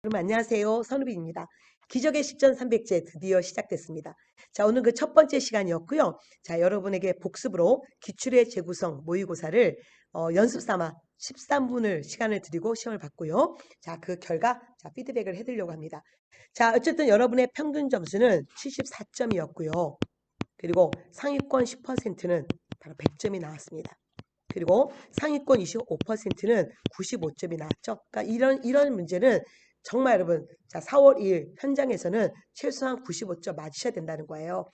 여러분 안녕하세요. 선우빈입니다. 기적의 식전 300제 드디어 시작됐습니다. 자, 오늘 그 첫 번째 시간이었고요. 자, 여러분에게 복습으로 기출의 재구성 모의고사를 연습 삼아 13분을 시간을 드리고 시험을 봤고요. 자, 그 결과 피드백을 해드리려고 합니다. 자, 어쨌든 여러분의 평균 점수는 74점이었고요. 그리고 상위권 10%는 바로 100점이 나왔습니다. 그리고 상위권 25%는 95점이 나왔죠. 그러니까 이런 문제는 정말 여러분, 자, 4월 2일 현장에서는 최소한 95점 맞으셔야 된다는 거예요.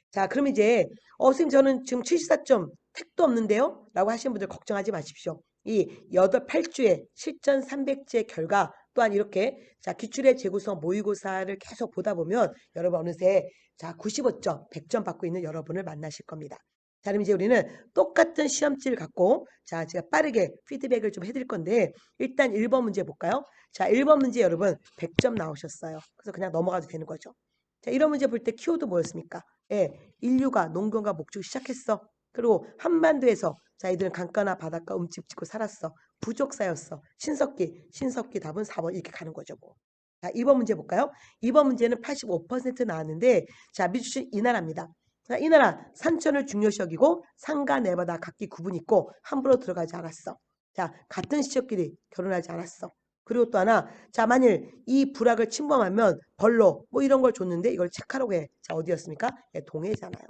자, 그럼 이제, 선생님, 저는 지금 74점 택도 없는데요? 라고 하시는 분들 걱정하지 마십시오. 이 8주의 실전 300제 결과 또한 이렇게, 자, 기출의 재구성 모의고사를 계속 보다 보면 여러분 어느새, 자, 95점, 100점 받고 있는 여러분을 만나실 겁니다. 자, 그럼 이제 우리는 똑같은 시험지를 갖고, 자, 제가 빠르게 피드백을 좀 해드릴 건데, 일단 1번 문제 볼까요? 자, 1번 문제 여러분 100점 나오셨어요. 그래서 그냥 넘어가도 되는 거죠. 자, 이런 문제 볼 때 키워드 뭐였습니까? 예, 인류가 농경과 목축 시작했어. 그리고 한반도에서 자, 이들은 강가나 바닷가 음집 짓고 살았어. 부족사였어. 신석기 답은 4번 이렇게 가는 거죠. 뭐. 자, 2번 문제 볼까요? 2번 문제는 85% 나왔는데, 자, 미주신 이 나라입니다. 자, 이 나라 산천을 중요시 여기고 산과 내바다 각기 구분이 있고 함부로 들어가지 않았어. 자, 같은 시족끼리 결혼하지 않았어. 그리고 또 하나, 자, 만일 이 부락을 침범하면 벌로 뭐 이런 걸 줬는데 이걸 체크하라고 해. 자, 어디였습니까? 예, 동해잖아요.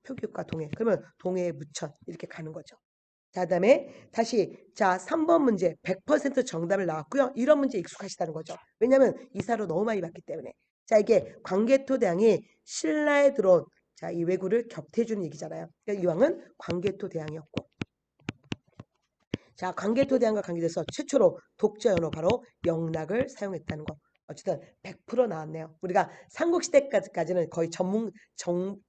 표기과 동해. 그러면 동해에 묻혀 이렇게 가는 거죠. 자, 그다음에 다시 자, 3번 문제 100% 정답을 나왔고요. 이런 문제 익숙하시다는 거죠. 왜냐하면 이사로 너무 많이 봤기 때문에. 자, 이게 광개토대왕이 신라에 들어온 자, 이 왜구를 격퇴해주는 얘기잖아요. 그러니까 이왕은 광개토대왕이었고. 자, 광개토대왕과 관계돼서 최초로 독자 언어 바로 영락을 사용했다는 거. 어쨌든 100% 나왔네요. 우리가 삼국시대까지는 거의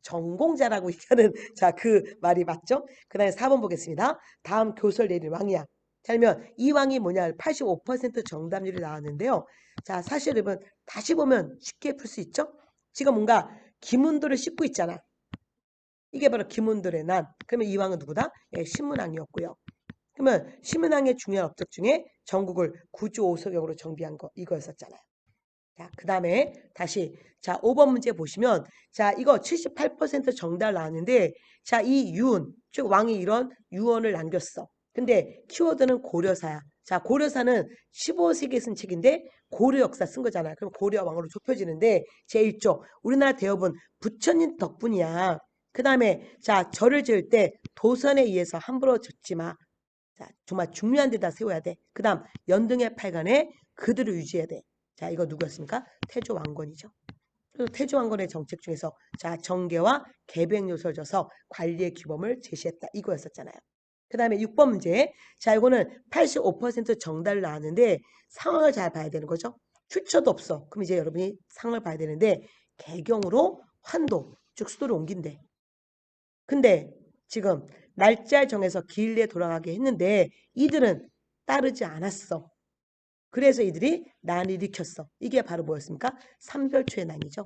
전공자라고 얘기하는 자, 그 말이 맞죠? 그 다음에 4번 보겠습니다. 다음 교설 내린 왕이야. 자, 그러면 이 왕이 뭐냐? 85% 정답률이 나왔는데요. 자, 사실 여러분 다시 보면 쉽게 풀 수 있죠? 지금 뭔가 김운도를 싣고 있잖아. 이게 바로 김운도의 난. 그러면 이 왕은 누구다? 예, 신문왕이었고요. 그러면 신문왕의 중요한 업적 중에 전국을 구조 5서경으로 정비한 거 이거였었잖아요. 자, 그 다음에 다시 자 5번 문제 보시면 자 이거 78% 정답 나왔는데 자 이 유언 즉 왕이 이런 유언을 남겼어. 근데 키워드는 고려사야. 자 고려사는 15세기에 쓴 책인데 고려 역사 쓴 거잖아요. 그럼 고려 왕으로 좁혀지는데 제1조 우리나라 대업은 부처님 덕분이야. 그 다음에 자 절을 지을 때 도선에 의해서 함부로 짓지 마. 자, 정말 중요한 데다 세워야 돼. 그 다음 연등의 팔간에 그들을 유지해야 돼. 자, 이거 누구였습니까? 태조 왕건이죠. 그래서 태조 왕건의 정책 중에서 자 정계와 계백 요소를 줘서 관리의 규범을 제시했다. 이거였었잖아요. 그 다음에 6번 문제. 자, 이거는 85% 정답을 나왔는데 상황을 잘 봐야 되는 거죠. 출처도 없어. 그럼 이제 여러분이 상황을 봐야 되는데 개경으로 환도, 즉 수도를 옮긴대. 근데 지금 날짜 정해서 기일에 돌아가게 했는데 이들은 따르지 않았어. 그래서 이들이 난을 일으켰어. 이게 바로 뭐였습니까? 삼별초의 난이죠.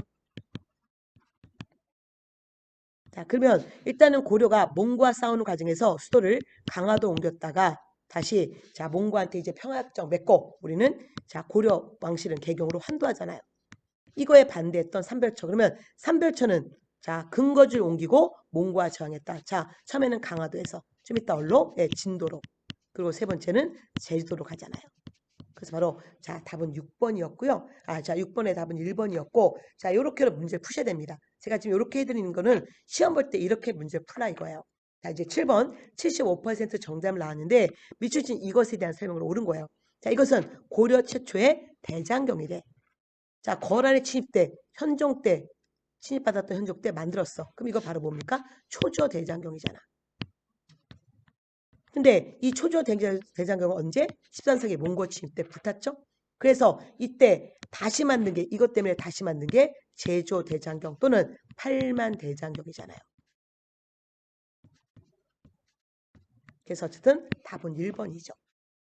자, 그러면 일단은 고려가 몽고와 싸우는 과정에서 수도를 강화도 옮겼다가 다시 자 몽고한테 이제 평화협정 맺고 우리는 자 고려 왕실은 개경으로 환도하잖아요. 이거에 반대했던 삼별초. 그러면 삼별초는 자 근거지를 옮기고 몽고와 저항했다. 자 처음에는 강화도에서 좀 이따 얼로 예, 진도로 그리고 세 번째는 제주도로 가잖아요. 그래서 바로 자 답은 6번이었고요. 자 6번의 답은 1번이었고 자 요렇게 문제를 푸셔야 됩니다. 제가 지금 이렇게 해드리는 거는 시험 볼 때 이렇게 문제 풀라 이거예요. 자 이제 7번 75% 정답을 나왔는데 미추진 이것에 대한 설명을 옳은 거예요. 자 이것은 고려 최초의 대장경이래. 자 거란의 침입 때 현종 때 침입받았던 현종 때 만들었어. 그럼 이거 바로 뭡니까? 초조 대장경이잖아. 근데 이 초조 대장경은 언제? 13세기 몽고 침입 때 붙었죠? 그래서 이때 다시 만든 게 이것 때문에 다시 만든 게 제조 대장경 또는 팔만 대장경이잖아요. 그래서 어쨌든 답은 1번이죠.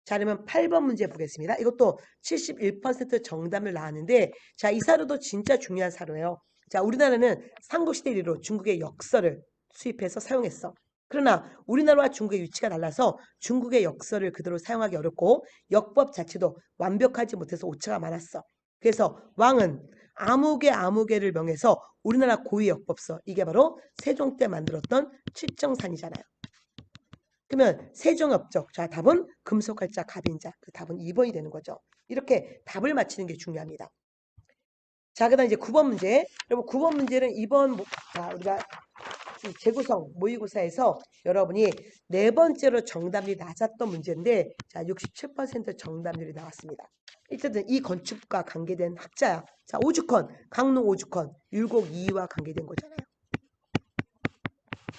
자, 그러면 8번 문제 보겠습니다. 이것도 71% 정답을 나왔는데 자, 이 사료도 진짜 중요한 사료예요. 자, 우리나라는 삼국시대 이후로 중국의 역설을 수입해서 사용했어. 그러나 우리나라와 중국의 위치가 달라서 중국의 역설을 그대로 사용하기 어렵고 역법 자체도 완벽하지 못해서 오차가 많았어. 그래서 왕은 아무개를 명해서 우리나라 고유 역법서, 이게 바로 세종 때 만들었던 칠정산이잖아요. 그러면 세종업적. 자, 답은 금속할자 갑인자. 그 답은 2번이 되는 거죠. 이렇게 답을 맞히는 게 중요합니다. 자, 그다음 이제 9번 문제. 여러분 9번 문제는 이번 자, 우리가 이 재구성 모의고사에서 여러분이 네 번째로 정답률이 낮았던 문제인데, 자, 67% 정답률이 나왔습니다. 일단은 이 건축과 관계된 학자야. 자, 오죽헌, 강릉 오죽헌, 율곡 이이와 관계된 거잖아요.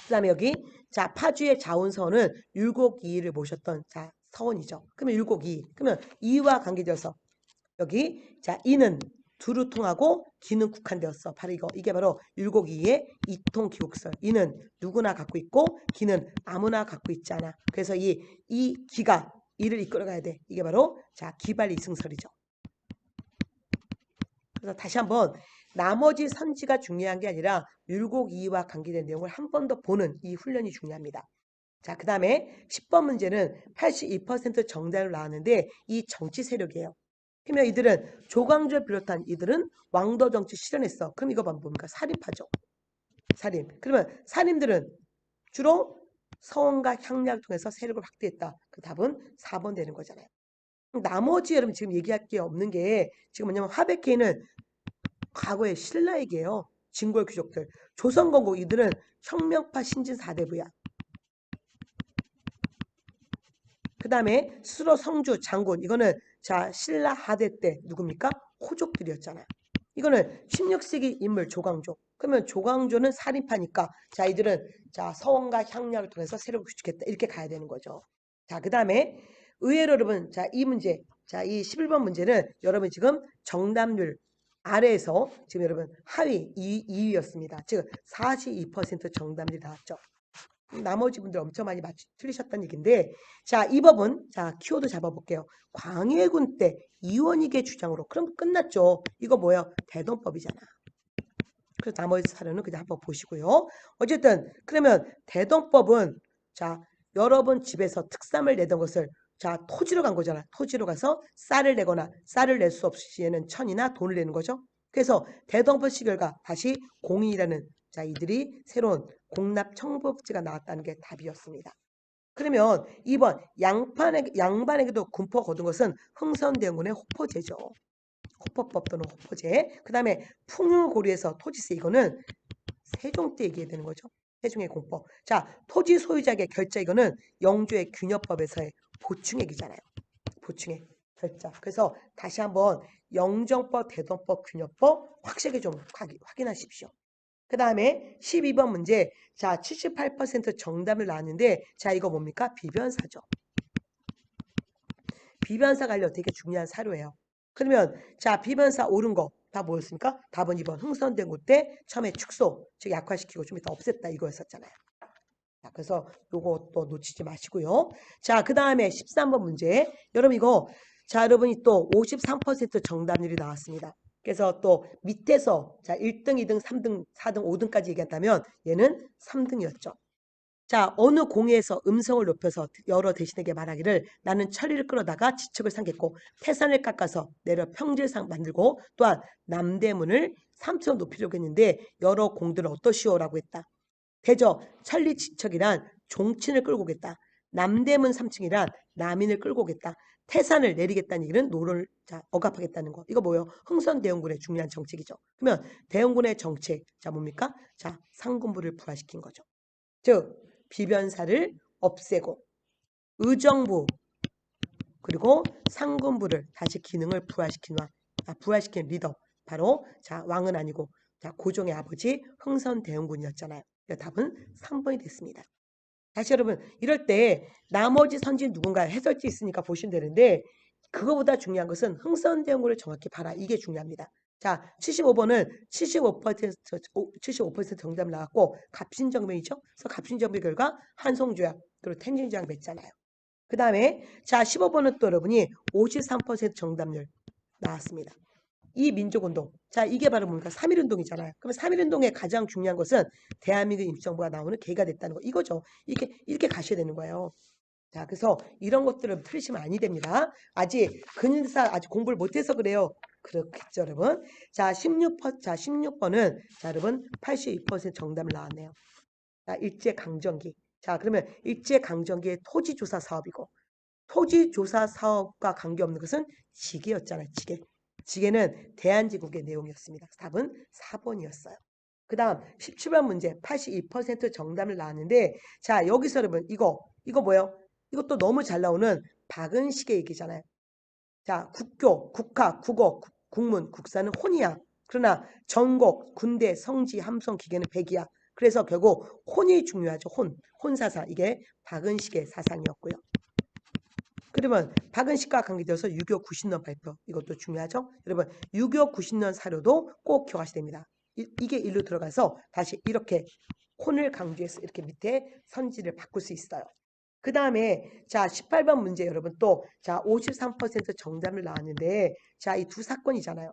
그 다음에 여기, 자, 파주의 자운서원은 율곡 이이를 모셨던, 자, 서원이죠. 그러면 율곡 이이. 그러면 이이와 관계되어서 여기, 자, 이는 두루 통하고 기는 국한되었어. 바로 이거. 이게 바로 율곡 이이의 이통 기록설. 이는 누구나 갖고 있고 기는 아무나 갖고 있지 않아. 그래서 이 기가 이를 이끌어가야 돼. 이게 바로 자, 기발 이승설이죠. 그래서 다시 한번 나머지 선지가 중요한 게 아니라 율곡 이이와 관계된 내용을 한 번 더 보는 이 훈련이 중요합니다. 자, 그 다음에 10번 문제는 82% 정답을 나왔는데 이 정치 세력이에요. 그러면 이들은 조광조를 비롯한 이들은 왕도 정치 실현했어. 그럼 이거 보면 뭡니까? 살인파죠. 살인. 그러면 살인들은 주로 서원과 향락을 통해서 세력을 확대했다. 그 답은 4번 되는 거잖아요. 나머지 여러분 지금 얘기할 게 없는 게 지금 뭐냐면 하백회는 과거의 신라 얘기예요. 진골 귀족들. 조선건국 이들은 혁명파 신진 4대부야. 그 다음에 수로 성주 장군 이거는 자 신라 하대 때 누굽니까? 호족들이었잖아요. 이거는 16세기 인물 조광조. 그러면 조광조는 살인파니까 자 이들은 자 서원과 향락을 통해서 세력을 구축했다. 이렇게 가야 되는 거죠. 자 그 다음에 의외로 여러분 자 이 문제 자 이 11번 문제는 여러분 지금 정답률 아래에서 지금 여러분 하위 2위였습니다. 즉 42% 정답률이 나왔죠. 나머지 분들 엄청 많이 틀리셨다는 얘기인데 자 이 법은 자 키워드 잡아볼게요. 광해군 때 이원익의 주장으로 그럼 끝났죠. 이거 뭐야? 대동법이잖아. 그래서 나머지 사례는 그냥 한번 보시고요. 어쨌든 그러면 대동법은 자 여러분 집에서 특삼을 내던 것을 자 토지로 간 거잖아. 토지로 가서 쌀을 내거나 쌀을 낼 수 없을 시에는 천이나 돈을 내는 거죠. 그래서 대동법 시결과 다시 공인이라는 자 이들이 새로운 공납 청법지가 나왔다는 게 답이었습니다. 그러면 2번 양반에게도 군포 거둔 것은 흥선대원군의 호포제죠. 호포법 또는 호포제. 그 다음에 풍유고리에서 토지세 이거는 세종 때 얘기해야 되는 거죠. 세종의 공법. 자 토지 소유자에게 결자 이거는 영주의 균여법에서의 보충액이잖아요. 보충액 결자. 그래서 다시 한번 영정법, 대동법, 균여법 확실하게 좀 확인하십시오. 그 다음에 12번 문제. 자, 78% 정답을 나왔는데, 자, 이거 뭡니까? 비변사죠. 비변사 관련 되게 중요한 사료예요. 그러면, 자, 비변사 옳은 거 다 뭐였습니까? 답은 2번 흥선대군 때 처음에 축소, 즉 약화시키고 좀 이따 없앴다 이거였었잖아요. 자, 그래서 요거 또 놓치지 마시고요. 자, 그 다음에 13번 문제. 여러분 이거, 자, 여러분이 또 53% 정답률이 나왔습니다. 그래서 또 밑에서 자 1등, 2등, 3등, 4등, 5등까지 얘기한다면 얘는 3등이었죠. 자 어느 공예에서 음성을 높여서 여러 대신에게 말하기를 나는 천리를 끌어다가 지척을 삼겠고 태산을 깎아서 내려 평질상 만들고 또한 남대문을 3천 높이려고 했는데 여러 공들은 어떠시오라고 했다. 대저 천리 지척이란 종친을 끌고 오겠다. 남대문 3층이란 남인을 끌고 오겠다. 태산을 내리겠다는 얘기는 노를 자, 억압하겠다는 거. 이거 뭐예요? 흥선대원군의 중요한 정책이죠. 그러면 대원군의 정책, 자 뭡니까? 자 상군부를 부활시킨 거죠. 즉 비변사를 없애고 의정부 그리고 상군부를 다시 기능을 부활시킨 리더 바로 자 왕은 아니고 자 고종의 아버지 흥선대원군이었잖아요. 답은 3번이 됐습니다. 다시 여러분 이럴 때 나머지 선지는 누군가 해설지 있으니까 보시면 되는데 그거보다 중요한 것은 흥선대원군을 정확히 봐라. 이게 중요합니다. 자 75번은 75% 정답 나왔고 갑신정변이죠. 그래서 갑신정변 결과 한송조약 그리고 텐진조약 맺잖아요. 그 다음에 자 15번은 또 여러분이 53% 정답률 나왔습니다. 이 민족운동. 자, 이게 바로 뭡니까? 3.1운동이잖아요. 그러면 3.1운동의 가장 중요한 것은 대한민국 임시정부가 나오는 계기가 됐다는 거. 이거죠. 이렇게 가셔야 되는 거예요. 자, 그래서 이런 것들을 틀리시면 아니 됩니다. 아직 근인사 아직 공부를 못해서 그래요. 그렇겠죠, 여러분. 자, 16번은 자, 여러분 82% 정답을 나왔네요. 자, 일제강점기. 자, 그러면 일제강점기의 토지조사 사업이고 토지조사 사업과 관계없는 것은 지계였잖아요. 지계. 지계는 대한제국의 내용이었습니다. 답은 4번이었어요. 그 다음 17번 문제 82% 정답을 나왔는데 자 여기서 여러분 이거 뭐예요? 이것도 너무 잘 나오는 박은식의 얘기잖아요. 자 국교, 국학, 국어, 국문, 국사는 혼이야. 그러나 전국, 군대, 성지, 함성, 기계는 백이야. 그래서 결국 혼이 중요하죠. 혼사상 이게 박은식의 사상이었고요. 그러면 박은식과 관계되어서 6.25 90년 발표 이것도 중요하죠. 여러분 6.25 90년 사료도 꼭 기억하셔야 됩니다. 이게 일로 들어가서 다시 이렇게 혼을 강조해서 이렇게 밑에 선지를 바꿀 수 있어요. 그 다음에 자 18번 문제 여러분 또 자 53% 정답을 나왔는데 자 이 두 사건이잖아요.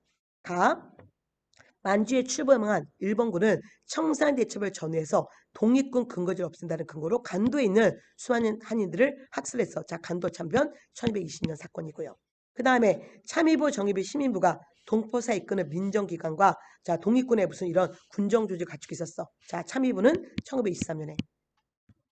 만주에 출범한 일본군은 청산대첩을 전후해서 독립군 근거지를 없앤다는 근거로 간도에 있는 수많은 한인들을 학살했어. 자, 간도 참변 1220년 사건이고요. 그 다음에 참의부, 정의부, 시민부가 동포사 이끄는 민정기관과 자 독립군의 무슨 이런 군정 조직을 갖추고 있었어. 자, 참의부는 1923년에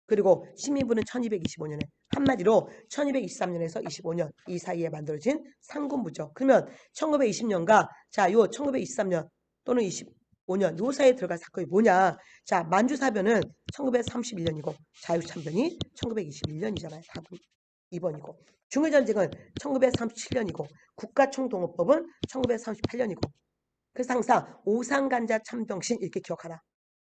그리고 시민부는 1225년에 한마디로 1223년에서 25년 이 사이에 만들어진 상군부죠. 그러면 1920년과 자, 요 1923년 또는 25년 요 사이에 들어간 사건이 뭐냐? 자, 만주사변은 1931년이고 자유참변이 1921년이잖아요. 답은 2번이고 중일전쟁은 1937년이고 국가총동원법은 1938년이고 그래서 항상 오상간자 참정신 이렇게 기억하라.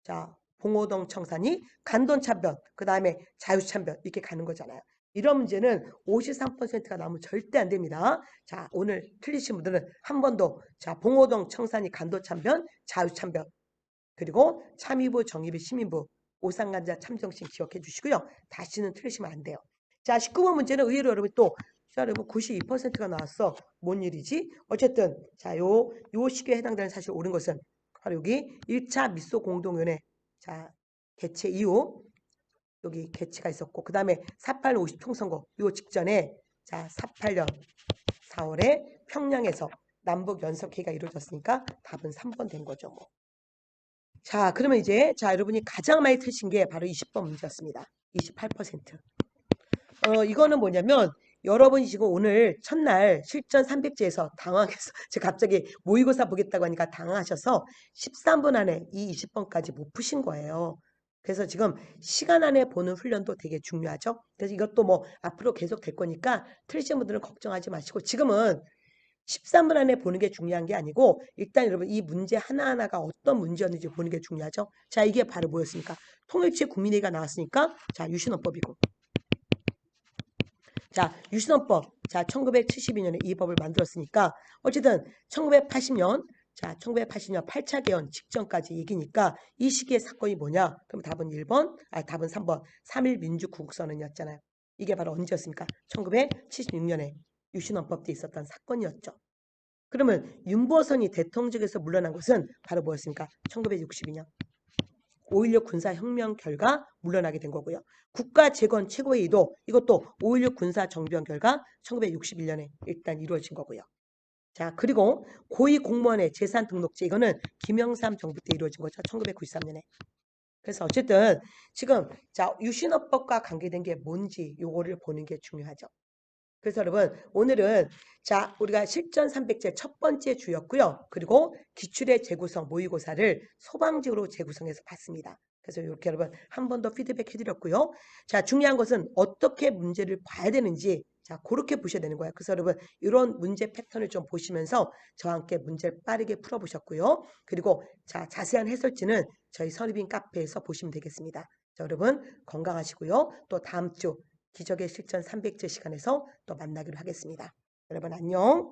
자, 봉오동 청산이 간돈참변, 그 다음에 자유참변 이렇게 가는 거잖아요. 이런 문제는 53%가 나오면 절대 안 됩니다. 자, 오늘 틀리신 분들은 한 번 더, 자, 봉오동 청산이 간도참변, 자유참변, 그리고 참의부, 정의부, 시민부, 오상간자 참정신 기억해 주시고요. 다시는 틀리시면 안 돼요. 자, 19번 문제는 의외로 여러분 또, 자, 여러분 92%가 나왔어. 뭔 일이지? 어쨌든, 자, 요 시기에 해당되는 사실 옳은 것은 바로 여기 1차 미소 공동위원회, 자, 개최 이후, 여기 개최가 있었고, 그 다음에 4.8 50 총선거, 요 직전에, 자, 48년 4월에 평양에서 남북 연석회의가 이루어졌으니까 답은 3번 된 거죠, 뭐. 자, 그러면 이제 자 여러분이 가장 많이 틀린 게 바로 20번 문제였습니다. 28%. 이거는 뭐냐면 여러분이 지금 오늘 첫날 실전 300제에서 당황해서 제가 갑자기 모의고사 보겠다고 하니까 당황하셔서 13분 안에 이 20번까지 못 푸신 거예요. 그래서 지금 시간 안에 보는 훈련도 되게 중요하죠. 그래서 이것도 뭐 앞으로 계속 될 거니까 틀리신 분들은 걱정하지 마시고 지금은 13분 안에 보는 게 중요한 게 아니고 일단 여러분 이 문제 하나하나가 어떤 문제였는지 보는 게 중요하죠. 자, 이게 바로 뭐였습니까? 통일주의 국민회의가 나왔으니까 자, 유신헌법이고 자, 유신헌법. 자, 1972년에 이 법을 만들었으니까 어쨌든 1980년 자, 1980년 8차 개헌 직전까지 얘기니까 이 시기의 사건이 뭐냐? 그럼 답은 1번, 답은 3번. 3.1 민주구국선언이었잖아요. 이게 바로 언제였습니까? 1976년에 유신헌법 때 있었던 사건이었죠. 그러면 윤보선이 대통령직에서 물러난 것은 바로 뭐였습니까? 1962년 5.16 군사혁명 결과 물러나게 된 거고요. 국가재건 최고회의도 이것도 5.16 군사정변 결과 1961년에 일단 이루어진 거고요. 자, 그리고 고위공무원의 재산등록제 이거는 김영삼 정부 때 이루어진 거죠. 1993년에. 그래서 어쨌든 지금 자 유신헌법과 관계된 게 뭔지 요거를 보는 게 중요하죠. 그래서 여러분 오늘은 자 우리가 실전 300제 첫 번째 주였고요. 그리고 기출의 재구성 모의고사를 소방직으로 재구성해서 봤습니다. 그래서 이렇게 여러분 한 번 더 피드백 해드렸고요. 자 중요한 것은 어떻게 문제를 봐야 되는지 자 그렇게 보셔야 되는 거예요. 그래서 여러분 이런 문제 패턴을 좀 보시면서 저와 함께 문제를 빠르게 풀어보셨고요. 그리고 자 자세한 해설지는 저희 선의빈 카페에서 보시면 되겠습니다. 자, 여러분 건강하시고요. 또 다음 주 기적의 실전 300제 시간에서 또 만나기로 하겠습니다. 여러분 안녕.